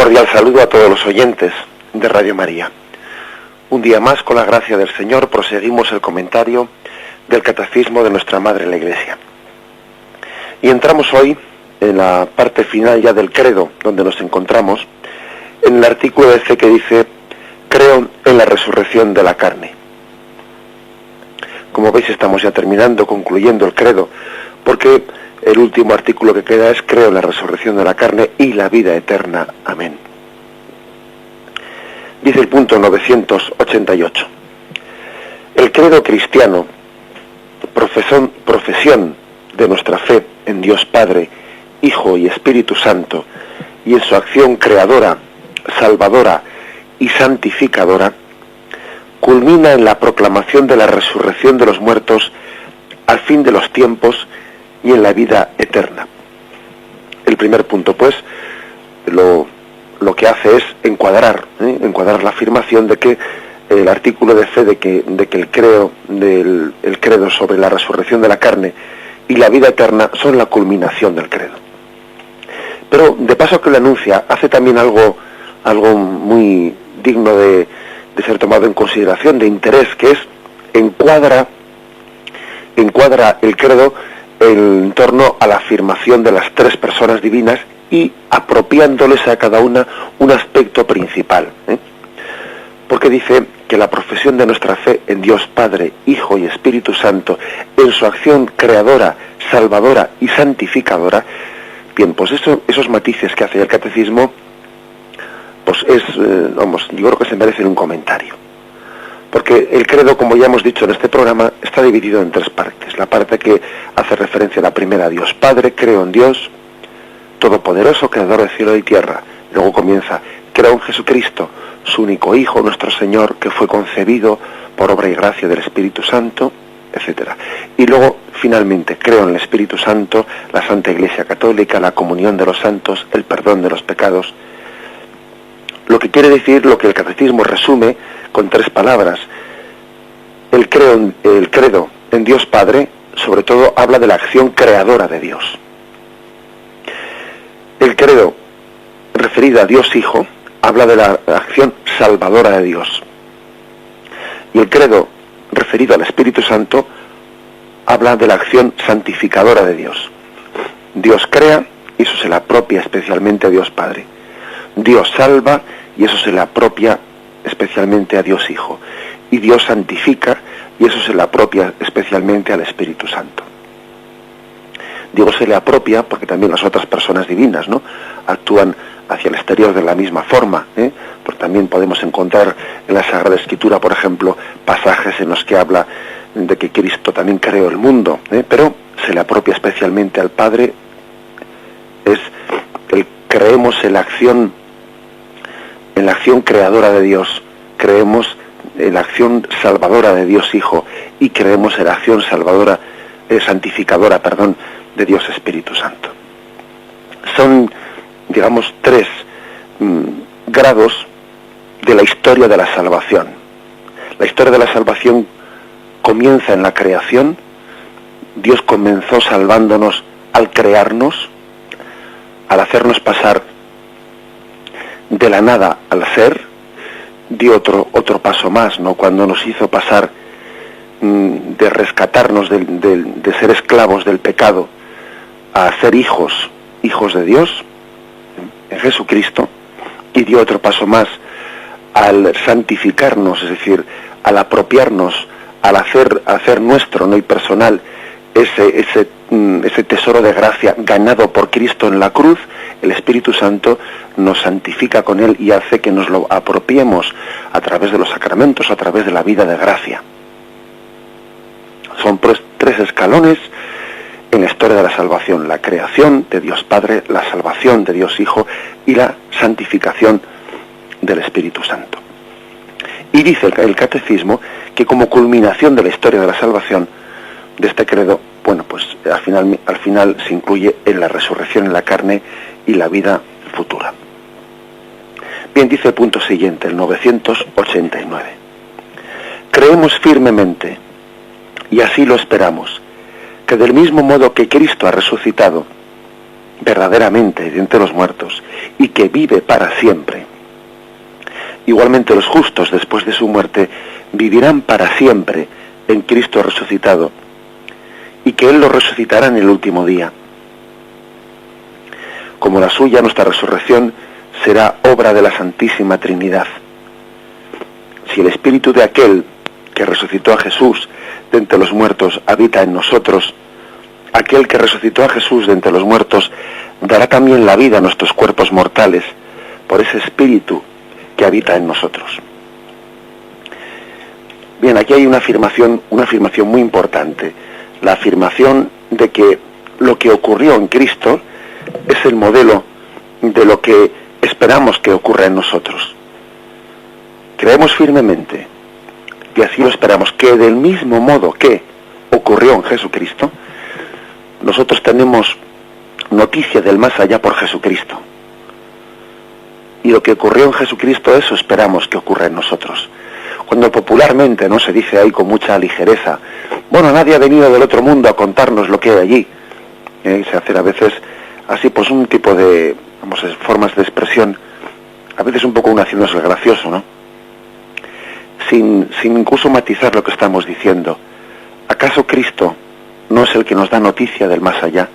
cordial saludo a todos los oyentes de Radio María. Un día más, con la gracia del Señor, proseguimos el comentario del Catecismo de nuestra Madre la Iglesia. Y entramos hoy en la parte final ya del credo, donde nos encontramos, en el artículo de fe que dice: creo en la resurrección de la carne. Como veis, estamos ya terminando, concluyendo el credo, porque el último artículo que queda es: creo en la resurrección de la carne y la vida eterna. Amén. Dice el punto 988. El credo cristiano, profesión de nuestra fe en Dios Padre, Hijo y Espíritu Santo, y en su acción creadora, salvadora y santificadora, culmina en la proclamación de la resurrección de los muertos al fin de los tiempos y en la vida eterna. El primer punto, pues, lo que hace es encuadrar la afirmación de que el artículo de fe de que el credo sobre la resurrección de la carne y la vida eterna son la culminación del credo. Pero de paso que lo anuncia, hace también algo muy digno de ser tomado en consideración, de interés, que es encuadra el credo en torno a la afirmación de las tres personas divinas y apropiándoles a cada una un aspecto principal, porque dice que la profesión de nuestra fe en Dios Padre, Hijo y Espíritu Santo, en su acción creadora, salvadora y santificadora. Bien, pues esos matices que hace el Catecismo, pues yo creo que se merecen un comentario. Porque el credo, como ya hemos dicho en este programa, está dividido en tres partes. La parte que hace referencia a la primera: Dios Padre, creo en Dios Todopoderoso, creador de cielo y tierra. Luego comienza: creo en Jesucristo, su único Hijo, nuestro Señor, que fue concebido por obra y gracia del Espíritu Santo, etcétera. Y luego, finalmente, creo en el Espíritu Santo, la Santa Iglesia Católica, la comunión de los santos, el perdón de los pecados. Lo que quiere decir, lo que el Catecismo resume con tres palabras: el credo en Dios Padre, sobre todo, habla de la acción creadora de Dios. El credo referido a Dios Hijo habla de la acción salvadora de Dios. Y el credo referido al Espíritu Santo habla de la acción santificadora de Dios. Dios crea y eso se le apropia especialmente a Dios Padre. Dios salva y eso se le apropia especialmente a Dios Hijo. Y Dios santifica y eso se le apropia especialmente al Espíritu Santo. Digo se le apropia porque también las otras personas divinas, ¿no?, actúan hacia el exterior de la misma forma, Porque también podemos encontrar en la Sagrada Escritura, por ejemplo, pasajes en los que habla de que Cristo también creó el mundo, pero se le apropia especialmente al Padre. Creemos en la acción creadora de Dios, creemos en la acción salvadora de Dios Hijo y creemos en la acción santificadora de Dios Espíritu Santo. Son, digamos, tres grados de la historia de la salvación. La historia de la salvación comienza en la creación. Dios comenzó salvándonos al crearnos, al hacernos pasar de la nada al ser. Dio otro paso más, ¿no?, cuando nos hizo pasar de rescatarnos de ser esclavos del pecado a ser hijos de Dios en Jesucristo, y dio otro paso más al santificarnos, es decir, al apropiarnos, al hacer nuestro, no y personal, ese tesoro de gracia ganado por Cristo en la cruz. El Espíritu Santo nos santifica con él y hace que nos lo apropiemos a través de los sacramentos, a través de la vida de gracia. Son tres escalones en la historia de la salvación: la creación de Dios Padre, la salvación de Dios Hijo y la santificación del Espíritu Santo. Y dice el Catecismo que como culminación de la historia de la salvación de este credo, bueno, pues al final se incluye en la resurrección en la carne y la vida futura. Bien, dice el punto siguiente, el 989. Creemos firmemente, y así lo esperamos, que del mismo modo que Cristo ha resucitado verdaderamente de entre los muertos y que vive para siempre. Igualmente los justos, después de su muerte, vivirán para siempre en Cristo resucitado, y que Él los resucitará en el último día. Como la suya, nuestra resurrección será obra de la Santísima Trinidad. Si el espíritu de aquel que resucitó a Jesús de entre los muertos habita en nosotros, aquel que resucitó a Jesús de entre los muertos dará también la vida a nuestros cuerpos mortales por ese espíritu que habita en nosotros. Bien, aquí hay una afirmación muy importante, la afirmación de que lo que ocurrió en Cristo es el modelo de lo que esperamos que ocurra en nosotros. Creemos firmemente, y así lo esperamos, que del mismo modo que ocurrió en Jesucristo, nosotros tenemos noticia del más allá por Jesucristo. Y lo que ocurrió en Jesucristo, eso esperamos que ocurra en nosotros. Cuando popularmente no se dice ahí con mucha ligereza, bueno, nadie ha venido del otro mundo a contarnos lo que hay allí. Se hace a veces así, pues un tipo de, formas de expresión, a veces un poco haciéndose el gracioso, ¿no? Sin incluso matizar lo que estamos diciendo. ¿Acaso Cristo no es el que nos da noticia del más allá?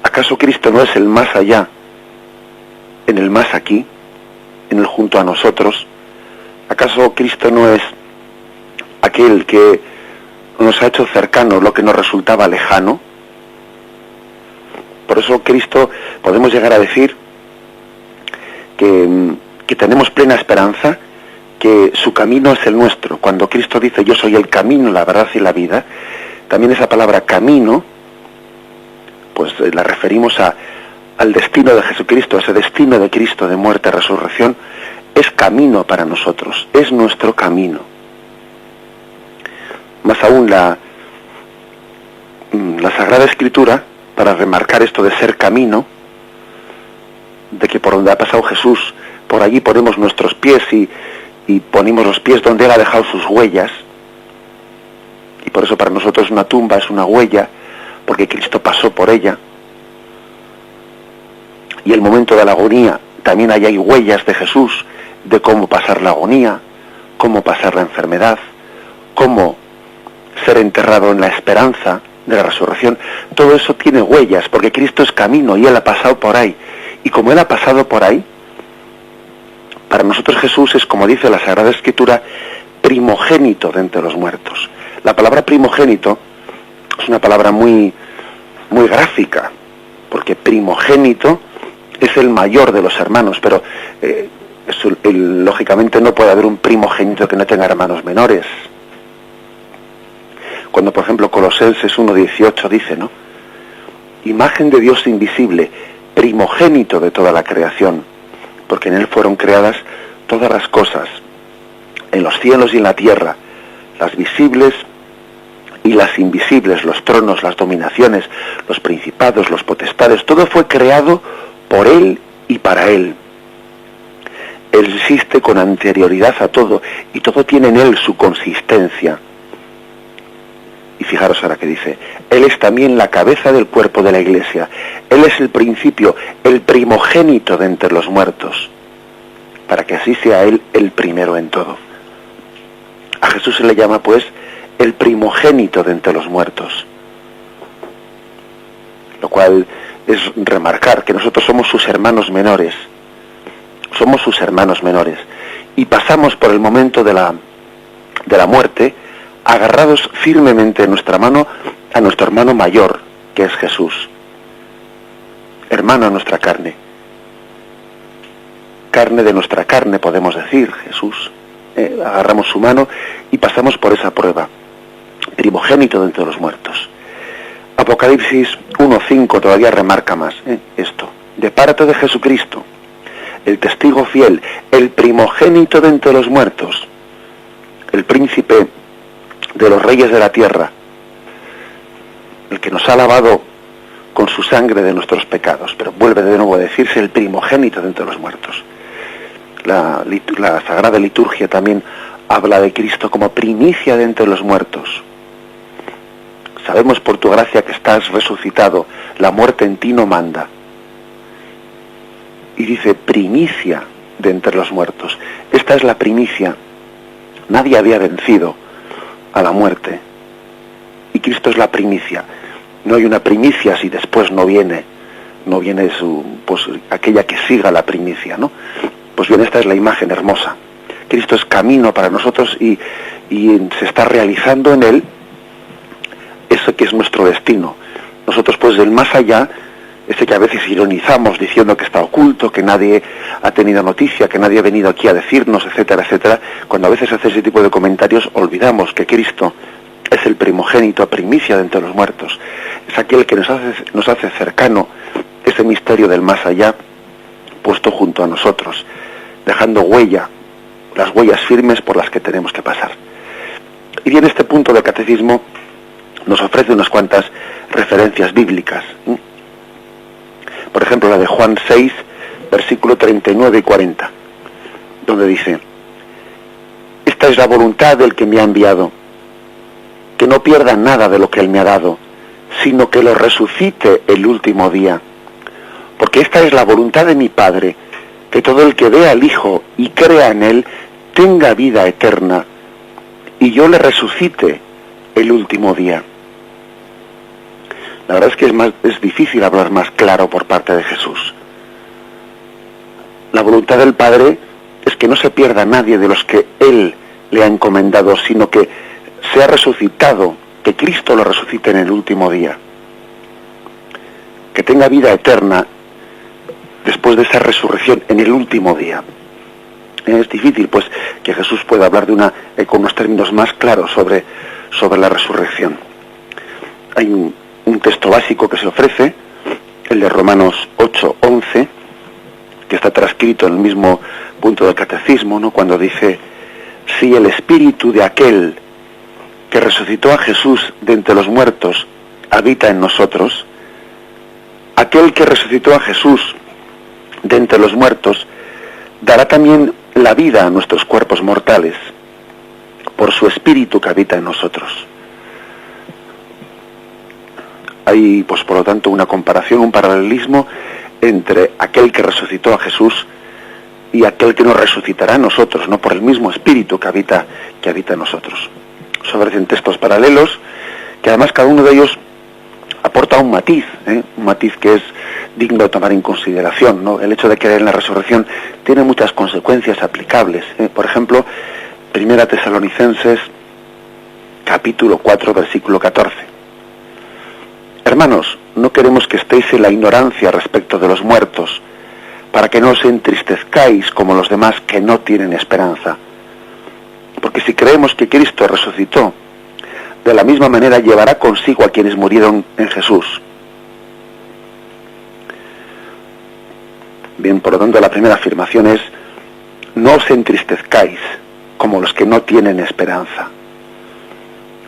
¿Acaso Cristo no es el más allá en el más aquí, en el junto a nosotros? ¿Acaso Cristo no es aquel que nos ha hecho cercanos lo que nos resultaba lejano? Por eso Cristo, podemos llegar a decir que tenemos plena esperanza, que su camino es el nuestro. Cuando Cristo dice yo soy el camino, la verdad y la vida, también esa palabra camino, pues la referimos al destino de Jesucristo, ese destino de Cristo de muerte, resurrección, es camino para nosotros, es nuestro camino. Más aún la Sagrada Escritura, para remarcar esto de ser camino, de que por donde ha pasado Jesús, por allí ponemos nuestros pies y ponemos los pies donde Él ha dejado sus huellas, y por eso para nosotros una tumba es una huella, porque Cristo pasó por ella. Y el momento de la agonía, también hay huellas de Jesús, de cómo pasar la agonía, cómo pasar la enfermedad, cómo ser enterrado en la esperanza de la resurrección. Todo eso tiene huellas, porque Cristo es camino y Él ha pasado por ahí. Y como Él ha pasado por ahí, para nosotros Jesús es, como dice la Sagrada Escritura, primogénito de entre los muertos. La palabra primogénito es una palabra muy, muy gráfica, porque primogénito es el mayor de los hermanos, pero lógicamente no puede haber un primogénito que no tenga hermanos menores. Cuando, por ejemplo, Colosenses 1:18 dice, ¿no? Imagen de Dios invisible, primogénito de toda la creación, porque en Él fueron creadas todas las cosas, en los cielos y en la tierra, las visibles y las invisibles, los tronos, las dominaciones, los principados, los potestades, todo fue creado por Él y para Él. Él existe con anterioridad a todo, y todo tiene en Él su consistencia. Y fijaros ahora que dice, Él es también la cabeza del cuerpo de la Iglesia. Él es el principio, el primogénito de entre los muertos, para que así sea Él el primero en todo. A Jesús se le llama, pues, el primogénito de entre los muertos. Lo cual es remarcar que nosotros somos sus hermanos menores. Somos sus hermanos menores. Y pasamos por el momento de la muerte, agarrados firmemente en nuestra mano a nuestro hermano mayor, que es Jesús. Hermano a nuestra carne. Carne de nuestra carne, podemos decir, Jesús. Agarramos su mano y pasamos por esa prueba. Primogénito de entre los muertos. Apocalipsis 1:5 todavía remarca más esto. De parte de Jesucristo, el testigo fiel, el primogénito de entre los muertos, el príncipe de los reyes de la tierra, el que nos ha lavado con su sangre de nuestros pecados, pero vuelve de nuevo a decirse el primogénito de entre los muertos. La Sagrada Liturgia también habla de Cristo como primicia de entre los muertos. Sabemos por tu gracia que estás resucitado, la muerte en ti no manda. Y dice, primicia de entre los muertos. Esta es la primicia. Nadie había vencido a la muerte. Y Cristo es la primicia. No hay una primicia si después no viene pues aquella que siga la primicia, ¿no? Pues bien, esta es la imagen hermosa. Cristo es camino para nosotros y se está realizando en él eso que es nuestro destino. Nosotros pues del más allá, ese que a veces ironizamos diciendo que está oculto, que nadie ha tenido noticia, que nadie ha venido aquí a decirnos, etcétera, etcétera, cuando a veces hace ese tipo de comentarios olvidamos que Cristo es el primogénito, primicia de entre los muertos. Es aquel que nos hace cercano ese misterio del más allá puesto junto a nosotros, dejando las huellas firmes por las que tenemos que pasar. Y bien, este punto del catecismo nos ofrece unas cuantas referencias bíblicas. Por ejemplo, la de Juan 6, versículo 39 y 40, donde dice: esta es la voluntad del que me ha enviado, que no pierda nada de lo que él me ha dado, sino que lo resucite el último día. Porque esta es la voluntad de mi Padre, que todo el que vea al Hijo y crea en él tenga vida eterna, y yo le resucite el último día. La verdad es que es difícil hablar más claro por parte de Jesús. La voluntad del Padre es que no se pierda nadie de los que Él le ha encomendado, sino que sea resucitado, que Cristo lo resucite en el último día. Que tenga vida eterna después de esa resurrección en el último día. Es difícil, pues, que Jesús pueda hablar con unos términos más claros sobre la resurrección. Hay un texto básico que se ofrece, el de Romanos 8:11, que está transcrito en el mismo punto del catecismo, ¿no? Cuando dice: si el espíritu de aquel que resucitó a Jesús de entre los muertos habita en nosotros, aquel que resucitó a Jesús de entre los muertos dará también la vida a nuestros cuerpos mortales por su espíritu que habita en nosotros. Hay, pues, por lo tanto, una comparación, un paralelismo entre aquel que resucitó a Jesús y aquel que nos resucitará a nosotros, ¿no? Por el mismo espíritu que habita en nosotros. Se ofrecen textos paralelos que además cada uno de ellos aporta un matiz que es digno de tomar en consideración, ¿no? El hecho de creer en la resurrección tiene muchas consecuencias aplicables. Por ejemplo, 1 Tesalonicenses capítulo 4, versículo 14. Hermanos, no queremos que estéis en la ignorancia respecto de los muertos, para que no os entristezcáis como los demás que no tienen esperanza. Porque si creemos que Cristo resucitó, de la misma manera llevará consigo a quienes murieron en Jesús. Bien, por lo tanto, la primera afirmación es: no os entristezcáis como los que no tienen esperanza.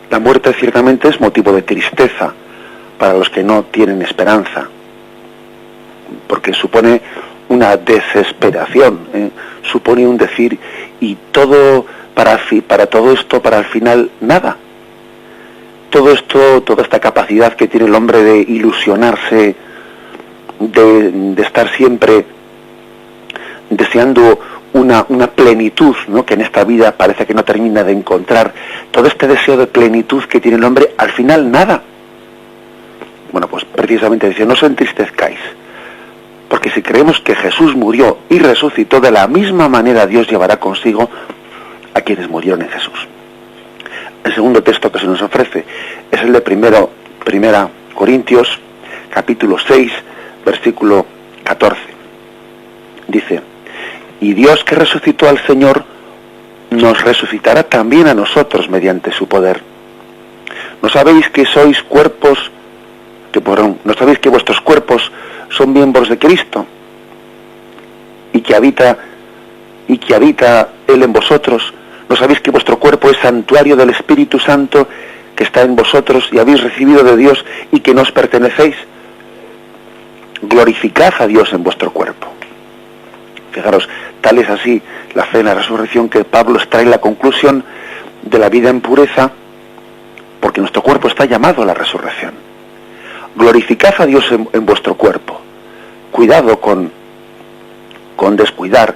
La muerte ciertamente es motivo de tristeza para los que no tienen esperanza, porque supone una desesperación, supone un decir, y todo para todo esto, para al final nada. Todo esto, toda esta capacidad que tiene el hombre de ilusionarse, de estar siempre deseando una plenitud, ¿no? Que en esta vida parece que no termina de encontrar. Todo este deseo de plenitud que tiene el hombre, al final nada. Bueno, pues precisamente dice: no os entristezcáis, porque si creemos que Jesús murió y resucitó, de la misma manera Dios llevará consigo a quienes murieron en Jesús. El segundo texto que se nos ofrece es el de Primera Corintios, capítulo 6, versículo 14. Dice: y Dios que resucitó al Señor nos resucitará también a nosotros mediante su poder. ¿No sabéis que no sabéis que vuestros cuerpos son miembros de Cristo? Y que habita Él en vosotros. ¿No sabéis que vuestro cuerpo es santuario del Espíritu Santo que está en vosotros y habéis recibido de Dios y que no os pertenecéis? Glorificad a Dios en vuestro cuerpo. Fijaros, tal es así la fe en la resurrección que Pablo extrae la conclusión de la vida en pureza porque nuestro cuerpo está llamado a la resurrección. Glorificad a Dios en vuestro cuerpo. Cuidado con descuidar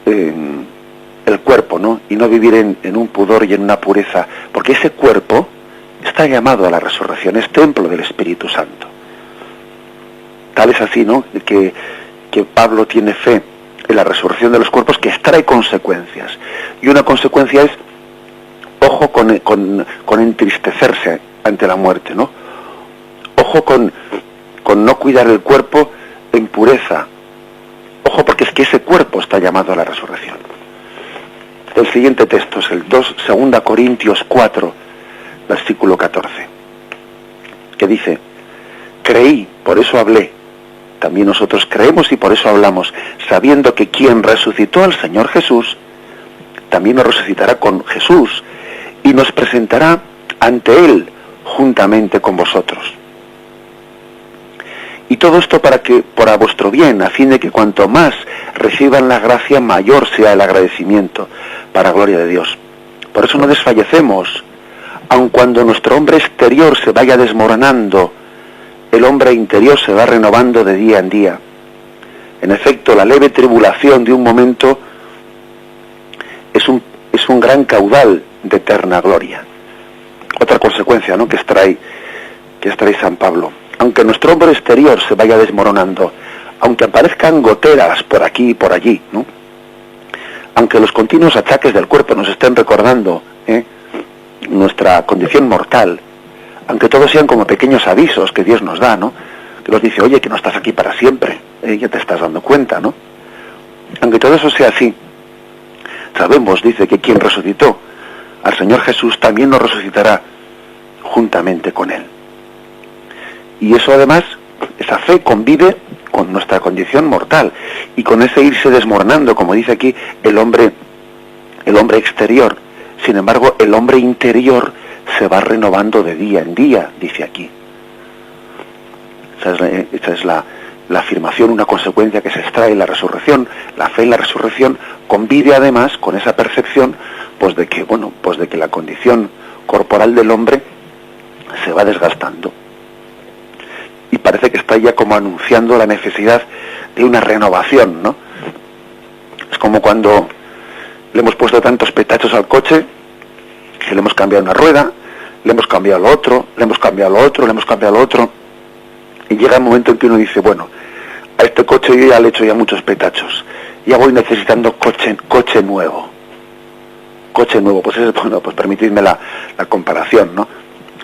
el cuerpo, ¿no? Y no vivir en un pudor y en una pureza, porque ese cuerpo está llamado a la resurrección, es templo del Espíritu Santo. Tal es así, ¿no?, que Pablo tiene fe en la resurrección de los cuerpos, que extrae consecuencias. Y una consecuencia es, ojo con entristecerse ante la muerte, ¿no? Ojo con no cuidar el cuerpo en pureza. Ojo, porque es que ese cuerpo está llamado a la resurrección. El siguiente texto es el 2 Corintios 4, versículo 14, que dice: creí, por eso hablé. También nosotros creemos y por eso hablamos, sabiendo que quien resucitó al Señor Jesús, también nos resucitará con Jesús y nos presentará ante Él juntamente con vosotros. Y todo esto para vuestro bien, a fin de que cuanto más reciban la gracia, mayor sea el agradecimiento, para gloria de Dios. Por eso no desfallecemos, aun cuando nuestro hombre exterior se vaya desmoronando, el hombre interior se va renovando de día en día. En efecto, la leve tribulación de un momento es un gran caudal de eterna gloria. Otra consecuencia, ¿no?, que extrae San Pablo. Aunque nuestro hombre exterior se vaya desmoronando, aunque aparezcan goteras por aquí y por allí, ¿no?, aunque los continuos achaques del cuerpo nos estén recordando nuestra condición mortal, aunque todos sean como pequeños avisos que Dios nos da, ¿no?, que nos dice: oye, que no estás aquí para siempre, ya te estás dando cuenta, ¿no? Aunque todo eso sea así, sabemos, dice, que quien resucitó al Señor Jesús también nos resucitará juntamente con Él. Y eso, además, esa fe convive con nuestra condición mortal y con ese irse desmoronando, como dice aquí, el hombre exterior. Sin embargo, el hombre interior se va renovando de día en día, dice aquí. Esa es la afirmación, una consecuencia que se extrae en la resurrección. La fe en la resurrección convive además con esa percepción, pues de que la condición corporal del hombre se va desgastando. Y parece que está ya como anunciando la necesidad de una renovación, ¿no? Es como cuando le hemos puesto tantos petachos al coche, que le hemos cambiado una rueda, le hemos cambiado lo otro, le hemos cambiado lo otro, le hemos cambiado lo otro, y llega un momento en que uno dice: bueno, a este coche yo ya le he hecho ya muchos petachos, ya voy necesitando coche nuevo. Coche nuevo, pues permitidme la comparación, ¿no?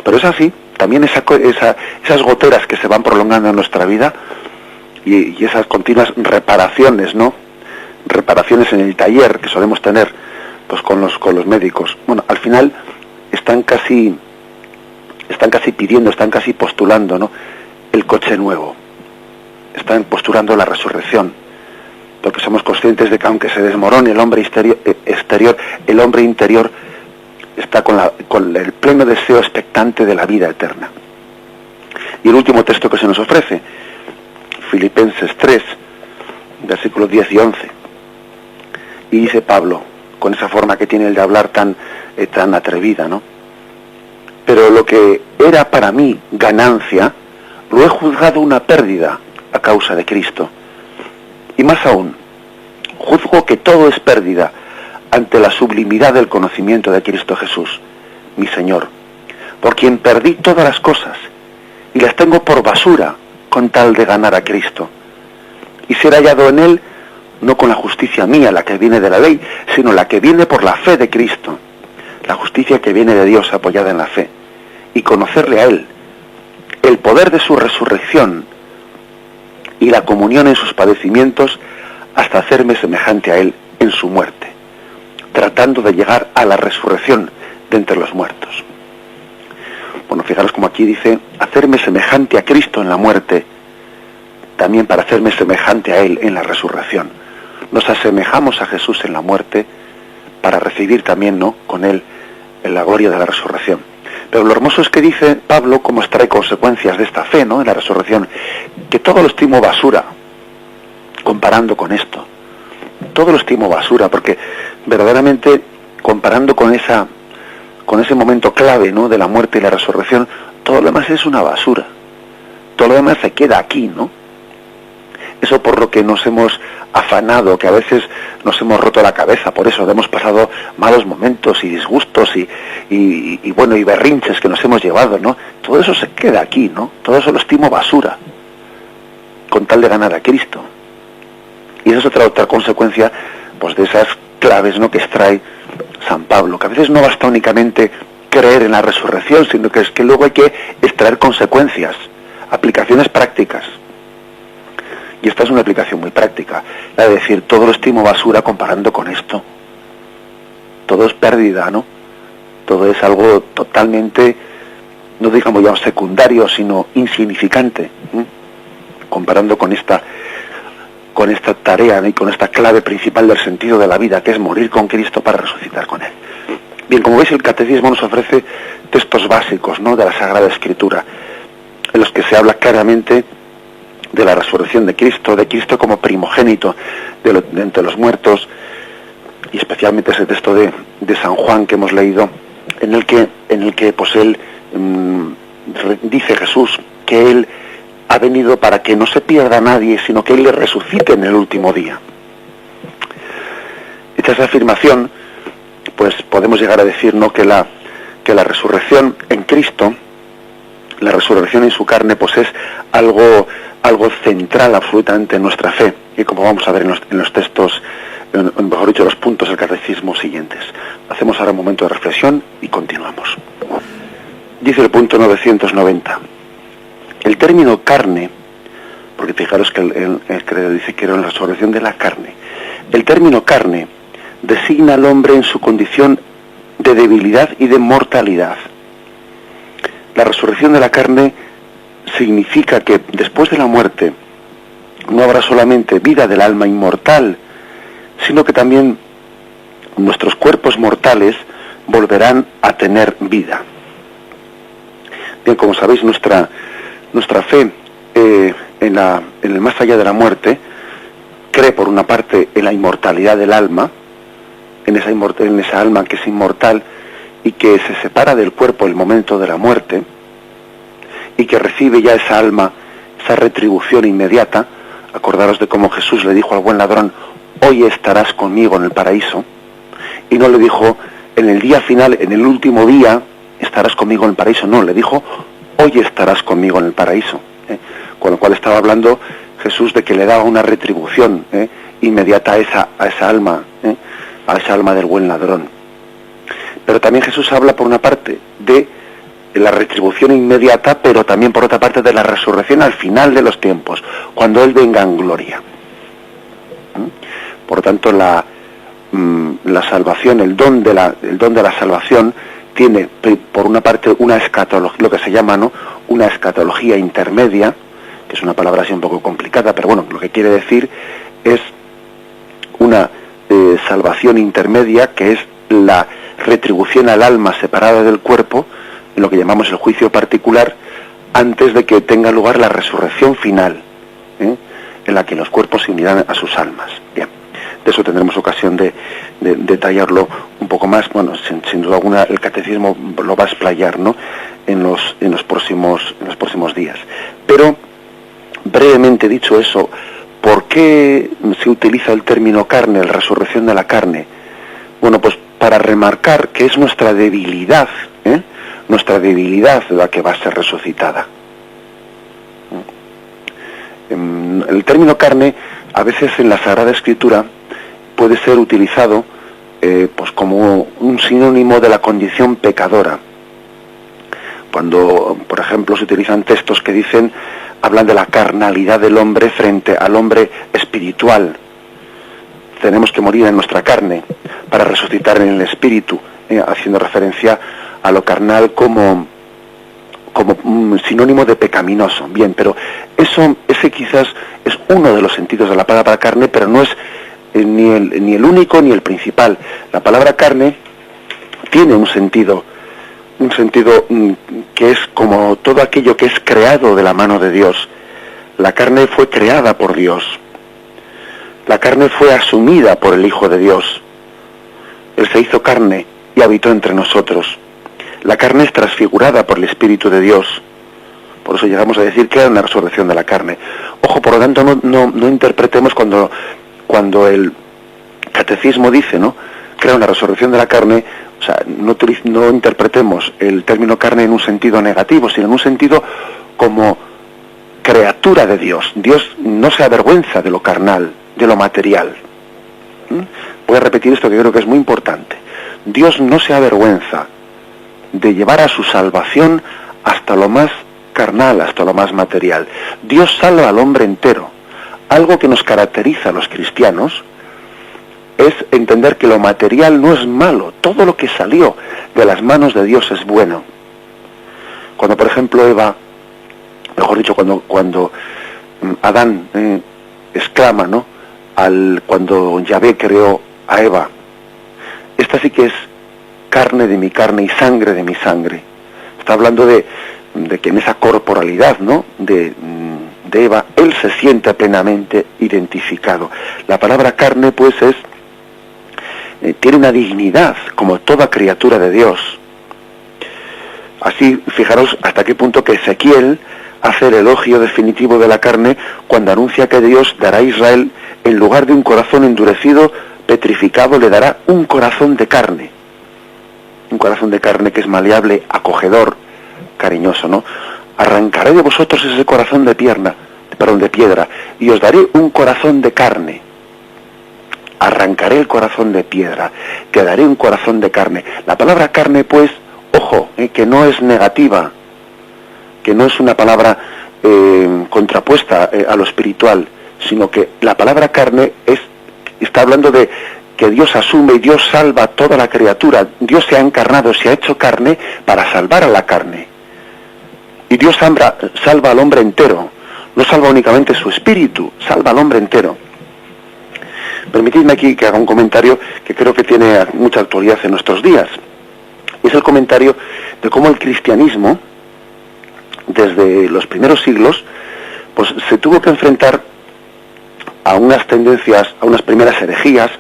Pero es así, también esas goteras que se van prolongando en nuestra vida y esas continuas reparaciones, ¿no? Reparaciones en el taller que solemos tener, pues con los médicos. Bueno, al final están casi pidiendo, están casi postulando, ¿no?, el coche nuevo. Están postulando la resurrección, porque somos conscientes de que aunque se desmorone el hombre exterior, el hombre interior está con el pleno deseo expectante de la vida eterna. Y el último texto que se nos ofrece, Filipenses 3, versículos 10 y 11. Y dice Pablo, con esa forma que tiene el de hablar tan atrevida, ¿no? Pero lo que era para mí ganancia, lo he juzgado una pérdida a causa de Cristo. Y más aún, juzgo que todo es pérdida ante la sublimidad del conocimiento de Cristo Jesús, mi Señor, por quien perdí todas las cosas y las tengo por basura con tal de ganar a Cristo y ser hallado en Él, no con la justicia mía, la que viene de la ley, sino la que viene por la fe de Cristo, la justicia que viene de Dios apoyada en la fe, y conocerle a Él, el poder de su resurrección y la comunión en sus padecimientos, hasta hacerme semejante a Él en su muerte, tratando de llegar a la resurrección de entre los muertos. Bueno, fijaros como aquí dice: hacerme semejante a Cristo en la muerte, también para hacerme semejante a Él en la resurrección. Nos asemejamos a Jesús en la muerte para recibir también, ¿no?, con Él en la gloria de la resurrección. Pero lo hermoso es que dice Pablo, cómo extrae consecuencias de esta fe, ¿no?, en la resurrección, que todo lo estimo basura comparando con esto. Todo lo estimo basura, porque verdaderamente comparando con con ese momento clave, ¿no?, de la muerte y la resurrección, todo lo demás es una basura. Todo lo demás se queda aquí, ¿no? Eso por lo que nos hemos afanado, que a veces nos hemos roto la cabeza, por eso hemos pasado malos momentos y disgustos y bueno, y berrinches que nos hemos llevado, ¿no? Todo eso se queda aquí, ¿no? Todo eso lo estimo basura, con tal de ganar a Cristo. Y esa es otra consecuencia, pues, de esas claves, ¿no?, que extrae San Pablo, que a veces no basta únicamente creer en la resurrección, sino que es que luego hay que extraer consecuencias, aplicaciones prácticas. Y esta es una aplicación muy práctica, la de decir, todo lo estimo basura comparando con esto. Todo es pérdida, ¿no? Todo es algo totalmente, no digamos ya secundario, sino insignificante, ¿eh?, comparando con esta tarea, ¿no?, y con esta clave principal del sentido de la vida, que es morir con Cristo para resucitar con Él. Bien, como veis, el Catecismo nos ofrece textos básicos, ¿no?, de la Sagrada Escritura, en los que se habla claramente de la resurrección de Cristo como primogénito de entre los muertos, y especialmente ese texto de San Juan que hemos leído, en el que pues él dice Jesús que él ha venido para que no se pierda nadie, sino que él le resucite en el último día. Hecha esa afirmación, pues podemos llegar a decir, ¿no?, que la resurrección en Cristo, la resurrección en su carne, pues es algo central absolutamente en nuestra fe, y como vamos a ver en los textos, mejor dicho, los puntos del catecismo siguientes. Hacemos ahora un momento de reflexión y continuamos. Dice el punto 990. El término carne, porque fijaros que el credo dice que era la resurrección de la carne. El término carne designa al hombre en su condición de debilidad y de mortalidad. La resurrección de la carne significa que después de la muerte no habrá solamente vida del alma inmortal, sino que también nuestros cuerpos mortales volverán a tener vida. Bien, como sabéis, nuestra fe en el más allá de la muerte cree, por una parte, en la inmortalidad del alma, en esa alma que es inmortal y que se separa del cuerpo el momento de la muerte, y que recibe ya esa alma, esa retribución inmediata. Acordaros de cómo Jesús le dijo al buen ladrón, hoy estarás conmigo en el paraíso, y no le dijo, en el día final, en el último día, estarás conmigo en el paraíso. No, le dijo, hoy estarás conmigo en el paraíso. Con lo cual estaba hablando Jesús de que le daba una retribución inmediata a esa alma del buen ladrón. Pero también Jesús habla, por una parte, de la retribución inmediata, pero también, por otra parte, de la resurrección al final de los tiempos, cuando Él venga en gloria. Por lo tanto, la salvación, el don de la salvación, tiene, por una parte, una escatología, lo que se llama, ¿no?, una escatología intermedia, que es una palabra así un poco complicada, pero bueno, lo que quiere decir es una salvación intermedia, que es la retribución al alma separada del cuerpo, en lo que llamamos el juicio particular, antes de que tenga lugar la resurrección final, en la que los cuerpos se unirán a sus almas. Bien, de eso tendremos ocasión de detallarlo un poco más. Bueno, sin duda alguna el catecismo lo va a explayar, ¿no?, en los próximos días. Pero, brevemente dicho eso, ¿por qué se utiliza el término carne, la resurrección de la carne? Bueno, pues para remarcar que es nuestra debilidad la que va a ser resucitada. El término carne, a veces en la Sagrada Escritura, puede ser utilizado pues como un sinónimo de la condición pecadora. Cuando, por ejemplo, se utilizan textos que hablan de la carnalidad del hombre frente al hombre espiritual. Tenemos que morir en nuestra carne para resucitar en el espíritu, haciendo referencia a lo carnal como un sinónimo de pecaminoso. Bien, pero ese quizás es uno de los sentidos de la palabra carne, pero no es ni el único ni el principal. La palabra carne tiene un sentido que es como todo aquello que es creado de la mano de Dios. La carne fue creada por Dios. La carne fue asumida por el Hijo de Dios. Él se hizo carne y habitó entre nosotros. la carne es transfigurada por el Espíritu de Dios. Por eso llegamos a decir que era una resurrección de la carne. Ojo, por lo tanto, no interpretemos cuando el catecismo dice, ¿no?, que era una resurrección de la carne, o sea, no interpretemos el término carne en un sentido negativo, sino en un sentido como criatura de Dios. Dios no se avergüenza de lo carnal, de lo material. Voy a repetir esto que creo que es muy importante. Dios no se avergüenza de llevar a su salvación hasta lo más carnal, hasta lo más material. Dios salva al hombre entero. Algo que nos caracteriza a los cristianos es entender que lo material no es malo. Todo lo que salió de las manos de Dios es bueno. Cuando, por ejemplo, Eva, mejor dicho, cuando Adán exclama, ¿no?, cuando Yahvé creó a Eva, esta sí que es carne de mi carne y sangre de mi sangre. Está hablando de que en esa corporalidad, ¿no?, de Eva, él se siente plenamente identificado. La palabra carne, pues, tiene una dignidad como toda criatura de Dios. Así, fijaros hasta qué punto que Ezequiel hace el elogio definitivo de la carne cuando anuncia que Dios dará a Israel, en lugar de un corazón endurecido, petrificado, le dará un corazón de carne. Un corazón de carne que es maleable, acogedor, cariñoso, ¿no? Arrancaré de vosotros ese corazón de piedra, y os daré un corazón de carne. Arrancaré el corazón de piedra, te daré un corazón de carne. La palabra carne, pues, ojo, que no es negativa, que no es una palabra contrapuesta a lo espiritual, sino que la palabra carne está hablando de que Dios asume y Dios salva a toda la criatura. Dios se ha encarnado, se ha hecho carne para salvar a la carne. Y Dios salva al hombre entero, no salva únicamente su espíritu, salva al hombre entero. Permitidme aquí que haga un comentario que creo que tiene mucha actualidad en nuestros días. Es el comentario de cómo el cristianismo, desde los primeros siglos, pues se tuvo que enfrentar a unas tendencias, a unas primeras herejías,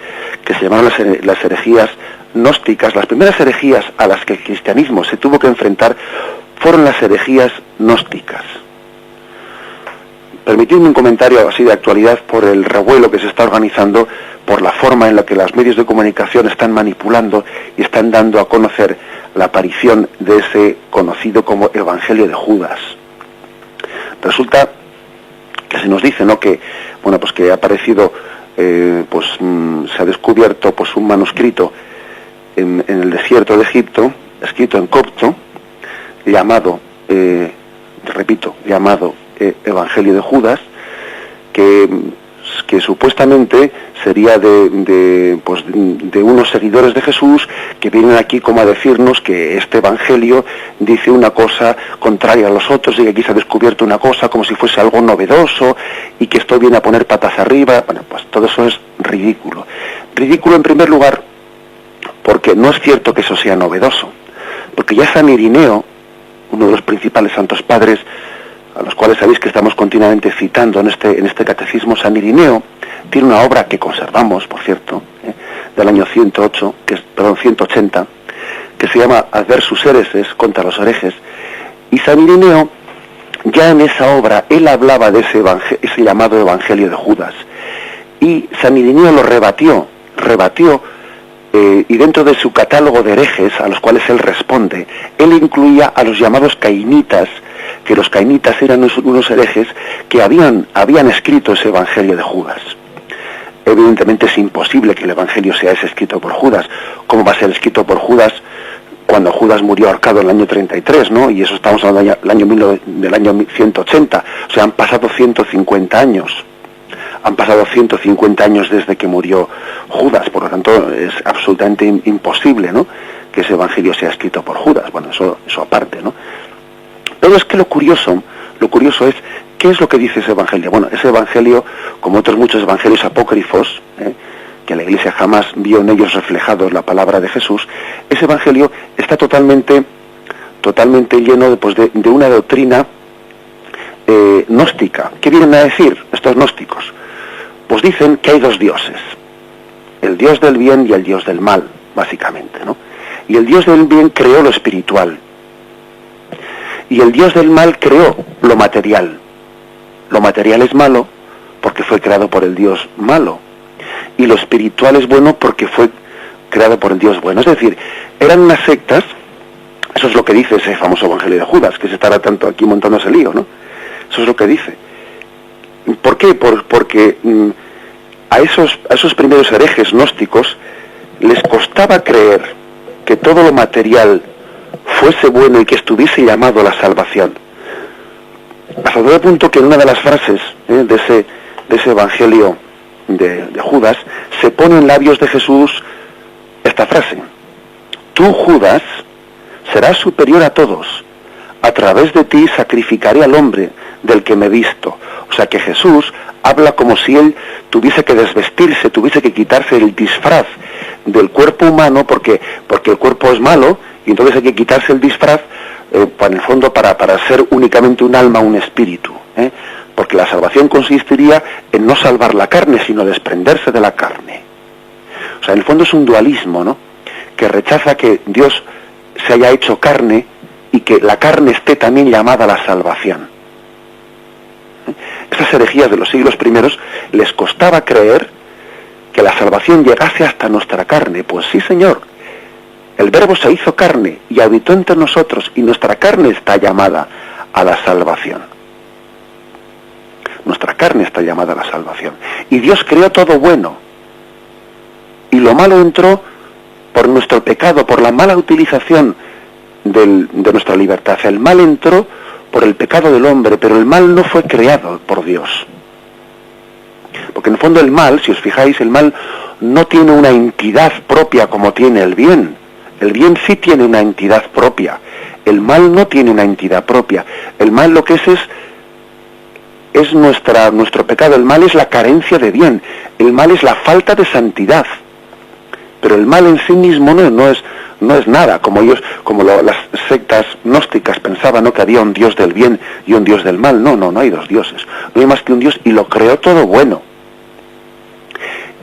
que se llamaron las herejías gnósticas. Las primeras herejías a las que el cristianismo se tuvo que enfrentar fueron las herejías gnósticas. Permitidme un comentario así de actualidad por el revuelo que se está organizando, por la forma en la que los medios de comunicación están manipulando y están dando a conocer la aparición de ese conocido como Evangelio de Judas. Resulta que se nos dice, ¿no?, que ha aparecido, se ha descubierto pues un manuscrito en el desierto de Egipto, escrito en copto, llamado Evangelio de Judas, que supuestamente sería de unos seguidores de Jesús que vienen aquí como a decirnos que este evangelio dice una cosa contraria a los otros y que aquí se ha descubierto una cosa como si fuese algo novedoso y que esto viene a poner patas arriba. Bueno, pues todo eso es ridículo. Ridículo en primer lugar porque no es cierto que eso sea novedoso, porque ya San Irineo, uno de los principales santos padres a los cuales sabéis que estamos continuamente citando en este catecismo, San Irineo tiene una obra que conservamos, por cierto, del año 180, que se llama Adversus Hereses, contra los herejes, y San Irineo, ya en esa obra, él hablaba de ese llamado Evangelio de Judas, y San Irineo lo rebatió, y dentro de su catálogo de herejes, a los cuales él responde, él incluía a los llamados cainitas, que los cainitas eran unos herejes que habían escrito ese Evangelio de Judas. Evidentemente es imposible que el Evangelio sea ese escrito por Judas. ¿Cómo va a ser escrito por Judas cuando Judas murió ahorcado en el año 33, ¿no? Y eso estamos hablando del año 180. O sea, han pasado 150 años. Han pasado 150 años desde que murió Judas. Por lo tanto, es absolutamente imposible, ¿no?, que ese Evangelio sea escrito por Judas. Bueno, eso aparte, ¿no? Pero es que lo curioso es, ¿qué es lo que dice ese Evangelio? Bueno, ese Evangelio, como otros muchos evangelios apócrifos, que la Iglesia jamás vio en ellos reflejados la palabra de Jesús, ese Evangelio está totalmente lleno de una doctrina gnóstica. ¿Qué vienen a decir estos gnósticos? Pues dicen que hay dos dioses, el Dios del bien y el Dios del mal, básicamente, ¿no? Y el Dios del bien creó lo espiritual. Y el Dios del mal creó lo material. Lo material es malo porque fue creado por el Dios malo. Y lo espiritual es bueno porque fue creado por el Dios bueno. Es decir, eran unas sectas, eso es lo que dice ese famoso Evangelio de Judas, que se estará tanto aquí montando ese lío, ¿no? Eso es lo que dice. ¿Por qué? Porque a esos primeros herejes gnósticos les costaba creer que todo lo material fuese bueno y que estuviese llamado a la salvación. Hasta tal punto que en una de las frases de ese Evangelio de Judas se pone en labios de Jesús esta frase: tú, Judas, serás superior a todos, a través de ti sacrificaré al hombre del que me he visto. O sea que Jesús habla como si él tuviese que desvestirse, tuviese que quitarse el disfraz del cuerpo humano, porque el cuerpo es malo, y entonces hay que quitarse el disfraz, en el fondo para ser únicamente un alma, un espíritu, porque la salvación consistiría en no salvar la carne, sino desprenderse de la carne. O sea, en el fondo es un dualismo, ¿no?, que rechaza que Dios se haya hecho carne y que la carne esté también llamada a la salvación. Estas herejías de los siglos primeros les costaba creer que la salvación llegase hasta nuestra carne. Pues sí, Señor, el Verbo se hizo carne y habitó entre nosotros, y nuestra carne está llamada a la salvación. Nuestra carne está llamada a la salvación. Y Dios creó todo bueno, y lo malo entró por nuestro pecado, por la mala utilización de nuestra libertad. El mal entró por el pecado del hombre, pero el mal no fue creado por Dios. Porque en el fondo el mal, si os fijáis, el mal no tiene una entidad propia como tiene el bien. El bien sí tiene una entidad propia. El mal no tiene una entidad propia. El mal lo que es nuestro pecado. El mal es la carencia de bien. El mal es la falta de santidad. Pero el mal en sí mismo no es nada, como las sectas gnósticas pensaban, ¿no?, que había un Dios del bien y un Dios del mal. No hay dos dioses. No hay más que un Dios, y lo creó todo bueno.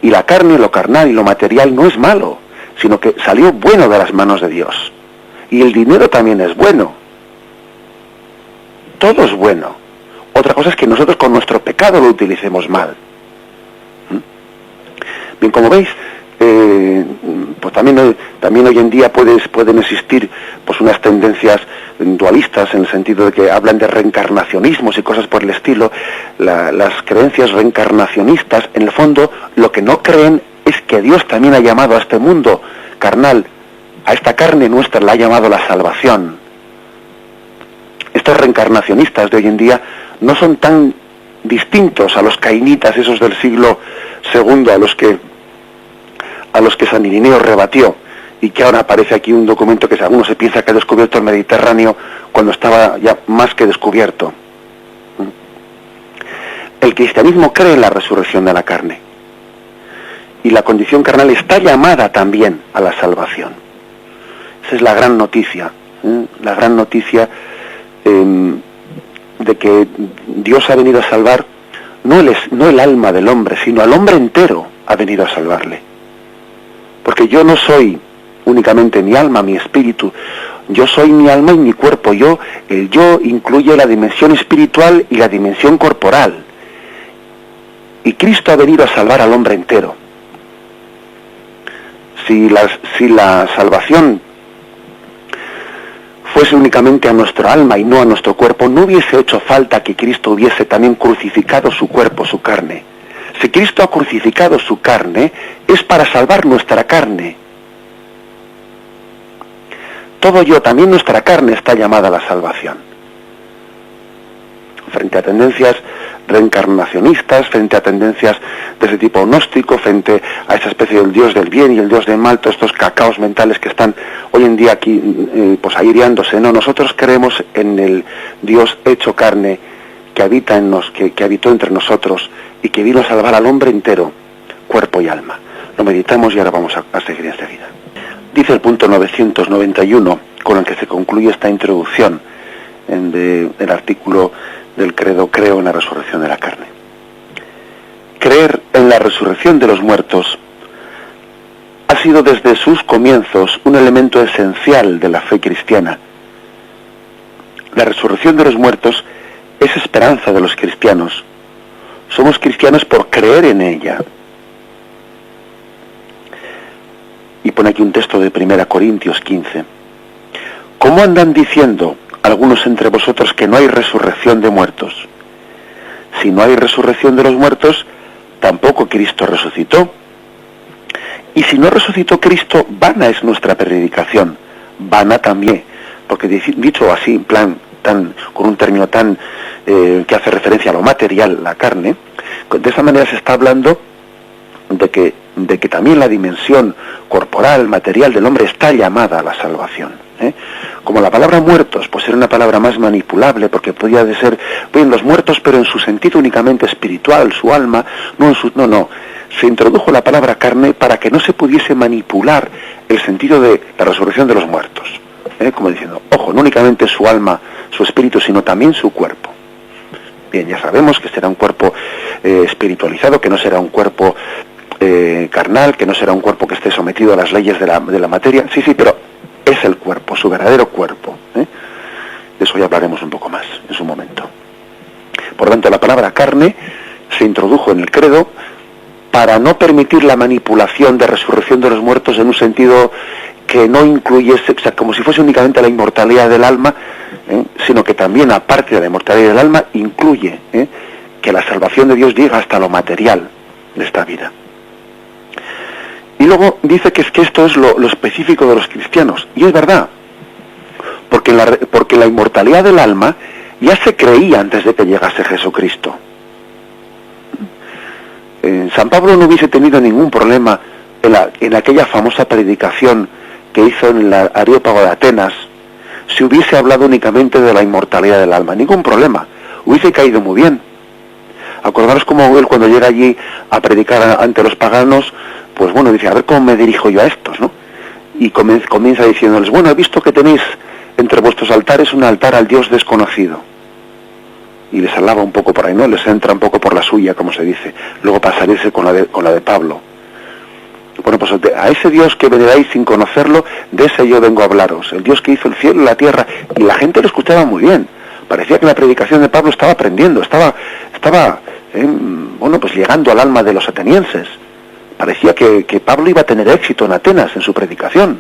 Y la carne, lo carnal y lo material no es malo, sino que salió bueno de las manos de Dios. Y el dinero también es bueno. Todo es bueno. Otra cosa es que nosotros con nuestro pecado lo utilicemos mal. Bien, como veis, pues también hoy en día pueden existir pues unas tendencias dualistas, en el sentido de que hablan de reencarnacionismos y cosas por el estilo. Las creencias reencarnacionistas, en el fondo, lo que no creen es que Dios también ha llamado a este mundo carnal, a esta carne nuestra, la ha llamado la salvación. Estos reencarnacionistas de hoy en día no son tan distintos a los cainitas esos del siglo II, a los que San Irineo rebatió, y que ahora aparece aquí un documento que alguno se piensa que ha descubierto el Mediterráneo cuando estaba ya más que descubierto. El cristianismo cree en la resurrección de la carne, y la condición carnal está llamada también a la salvación. Esa es la gran noticia, la gran noticia de que Dios ha venido a salvar no el alma del hombre, sino al hombre entero ha venido a salvarle. Porque yo no soy únicamente mi alma, mi espíritu, yo soy mi alma y mi cuerpo. El yo incluye la dimensión espiritual y la dimensión corporal. Y Cristo ha venido a salvar al hombre entero. Si la salvación fuese únicamente a nuestra alma y no a nuestro cuerpo, no hubiese hecho falta que Cristo hubiese también crucificado su cuerpo, su carne. Si Cristo ha crucificado su carne, es para salvar nuestra carne. Todo yo, también nuestra carne, está llamada a la salvación. Frente a tendencias reencarnacionistas, frente a tendencias de ese tipo gnóstico, frente a esa especie del Dios del bien y el Dios del mal, todos estos cacaos mentales que están hoy en día aquí pues aireándose, no, nosotros creemos en el Dios hecho carne, que habita en que habitó entre nosotros y que vino a salvar al hombre entero, cuerpo y alma. Lo meditamos y ahora vamos a seguir enseguida. Dice el punto 991, con el que se concluye esta introducción del artículo del credo: creo en la resurrección de la carne. Creer en la resurrección de los muertos ha sido desde sus comienzos un elemento esencial de la fe cristiana. La resurrección de los muertos es esperanza de los cristianos. Somos cristianos por creer en ella. Y pone aquí un texto de 1 Corintios 15. ¿Cómo andan diciendo algunos entre vosotros que no hay resurrección de muertos? Si no hay resurrección de los muertos, tampoco Cristo resucitó. Y si no resucitó Cristo, vana es nuestra predicación. Vana también, porque dicho así, en plan, con un término tan que hace referencia a lo material, la carne, de esa manera se está hablando de que también la dimensión corporal, material del hombre está llamada a la salvación. Como la palabra muertos, pues era una palabra más manipulable, porque podía ser, bien, los muertos, pero en su sentido únicamente espiritual, su alma, no. Se introdujo la palabra carne para que no se pudiese manipular el sentido de la resurrección de los muertos. Como diciendo, ojo, no únicamente su alma, su espíritu, sino también su cuerpo. Bien, ya sabemos que será un cuerpo espiritualizado, que no será un cuerpo carnal, que no será un cuerpo que esté sometido a las leyes de la materia. Sí, pero es el cuerpo, su verdadero cuerpo. De eso ya hablaremos un poco más en su momento. Por lo tanto, la palabra carne se introdujo en el credo para no permitir la manipulación de resurrección de los muertos en un sentido que no incluyese, o sea, como si fuese únicamente la inmortalidad del alma, sino que también, aparte de la inmortalidad del alma, incluye que la salvación de Dios llega hasta lo material de esta vida. Y luego dice que esto es lo específico de los cristianos, y es verdad, porque la inmortalidad del alma ya se creía antes de que llegase Jesucristo. San Pablo no hubiese tenido ningún problema en aquella famosa predicación que hizo en el Areópago de Atenas, si hubiese hablado únicamente de la inmortalidad del alma. Ningún problema, hubiese caído muy bien. Acordaros cómo él, cuando llega allí a predicar ante los paganos, pues bueno, dice, a ver cómo me dirijo yo a estos, ¿no? Y comienza diciéndoles, bueno, he visto que tenéis entre vuestros altares un altar al Dios desconocido. Y les alaba un poco por ahí, ¿no? Les entra un poco por la suya, como se dice. Luego pasarse con la de Pablo. Bueno, pues a ese Dios que veneráis sin conocerlo, de ese yo vengo a hablaros. El Dios que hizo el cielo y la tierra. Y la gente lo escuchaba muy bien. Parecía que la predicación de Pablo estaba aprendiendo, estaba pues llegando al alma de los atenienses. Parecía que Pablo iba a tener éxito en Atenas, en su predicación.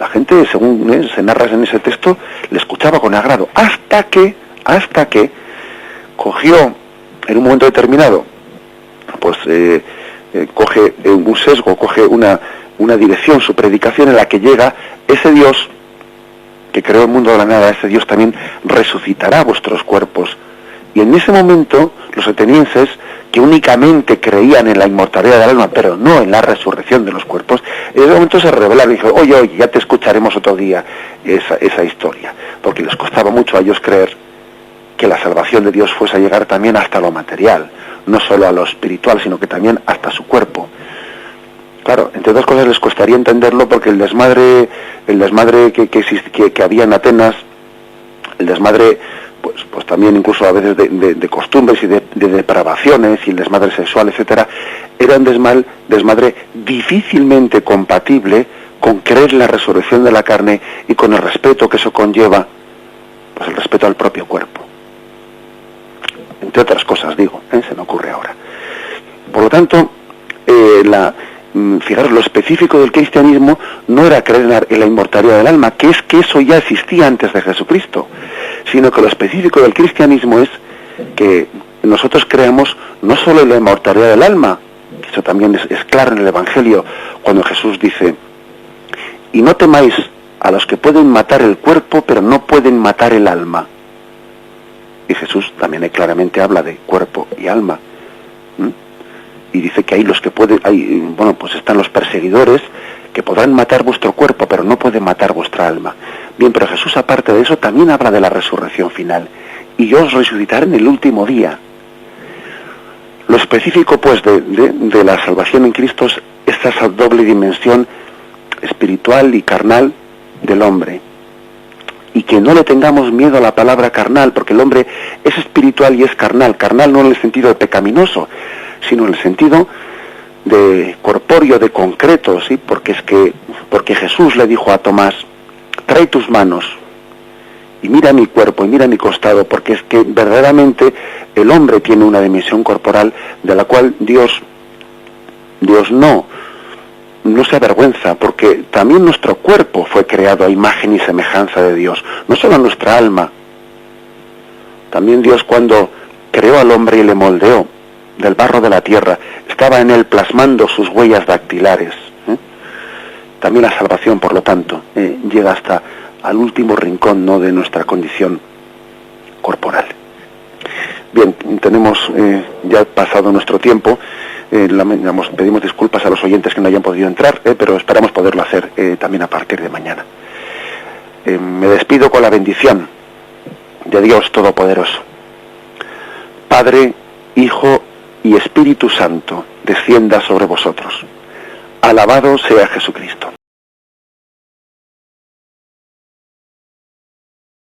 La gente, según se narra en ese texto, le escuchaba con agrado. Hasta que cogió, en un momento determinado, pues coge un sesgo, coge una dirección, su predicación, en la que llega ese Dios que creó el mundo de la nada, ese Dios también resucitará vuestros cuerpos. Y en ese momento, los atenienses, que únicamente creían en la inmortalidad del alma, pero no en la resurrección de los cuerpos, en ese momento se rebelaron y dijeron, oye, ya te escucharemos otro día esa historia, porque les costaba mucho a ellos creer que la salvación de Dios fuese a llegar también hasta lo material, no solo a lo espiritual, sino que también hasta su cuerpo. Claro, entre otras cosas les costaría entenderlo, porque el desmadre que había en Atenas, el desmadre, pues también incluso a veces de costumbres y de depravaciones, y el desmadre sexual, etcétera, era un desmadre difícilmente compatible con creer en la resurrección de la carne y con el respeto que eso conlleva, pues el respeto al propio cuerpo. Entre otras cosas, digo, se me ocurre ahora. Por lo tanto, fijaros, lo específico del cristianismo no era creer en la inmortalidad del alma, que es que eso ya existía antes de Jesucristo, sino que lo específico del cristianismo es que nosotros creemos no solo en la inmortalidad del alma, que eso también es claro en el Evangelio, cuando Jesús dice, y no temáis a los que pueden matar el cuerpo, pero no pueden matar el alma. Y Jesús también claramente habla de cuerpo y alma. Y dice que hay los que pueden, pues están los perseguidores que podrán matar vuestro cuerpo, pero no pueden matar vuestra alma. Bien, pero Jesús, aparte de eso, también habla de la resurrección final. Y yo os resucitaré en el último día. Lo específico, pues, de la salvación en Cristo es esa doble dimensión espiritual y carnal del hombre. Y que no le tengamos miedo a la palabra carnal, porque el hombre es espiritual y es carnal. Carnal no en el sentido de pecaminoso, sino en el sentido de corpóreo, de concreto, ¿sí? Porque Jesús le dijo a Tomás: trae tus manos y mira mi cuerpo y mira mi costado, porque es que verdaderamente el hombre tiene una dimensión corporal de la cual Dios no se avergüenza, porque también nuestro cuerpo fue creado a imagen y semejanza de Dios, no solo nuestra alma. También Dios, cuando creó al hombre y le moldeó del barro de la tierra, estaba en él plasmando sus huellas dactilares. También la salvación, por lo tanto, llega hasta al último rincón, ¿no?, de nuestra condición corporal. Bien, tenemos ya pasado nuestro tiempo. Pedimos disculpas a los oyentes que no hayan podido entrar, pero esperamos poderlo hacer también a partir de mañana. Me despido con la bendición de Dios Todopoderoso. Padre, Hijo y Espíritu Santo, descienda sobre vosotros. Alabado sea Jesucristo.